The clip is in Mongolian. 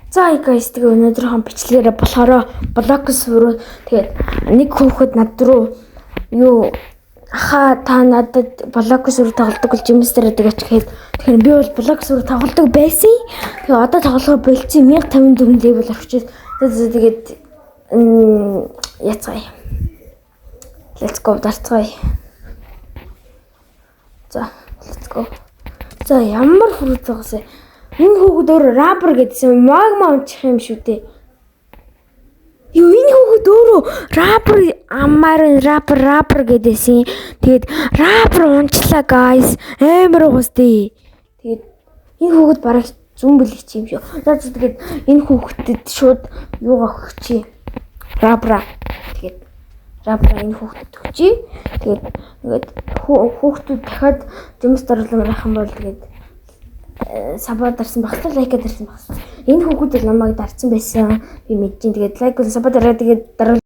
За guys тэгээ өнөөдрийн бичлэгээрээ болохоор блокс руу тэгээд нэг хүүхэд над руу юу аха та надад блокс руу тоглодог гэж юмстерээ тэгээд тэгэхээр би бол блокс руу тоглодог байсан. Тэгээ одоо тоглохоо болцсон 1054 левел орчиж тэгээд яцгаая. Let's go дарцгаая. За let's go. За ямар хүрээд байгаасаа энэ хүүхэд өөр рапер гэдсэн магма унчих юм шүү дээ. Юу энэ хүүхэд өөрөө рапер амаар рапер гэдсэн. Тэгээд рапер унчлаа guys. Амар уусдээ. Тэгээд энэ хүүхэд бараг зүмбэлэг чи юм шүү. За тэгээд энэ хүүхдэд шууд юугаа өгчээ. Рапер. Тэгээд рапер энэ хүүхдэд өгчээ. Тэгээд хүүхдүүд дахиад жимс даруулмаар байх юм бол тэгээд сабаа дарсан багтал лайка дарсан багтал. Энэ хүүхдүүд намайг дарсан байсан. Би мэдчихин. Тэгээд лайк сабаа дараад тэгээд даруул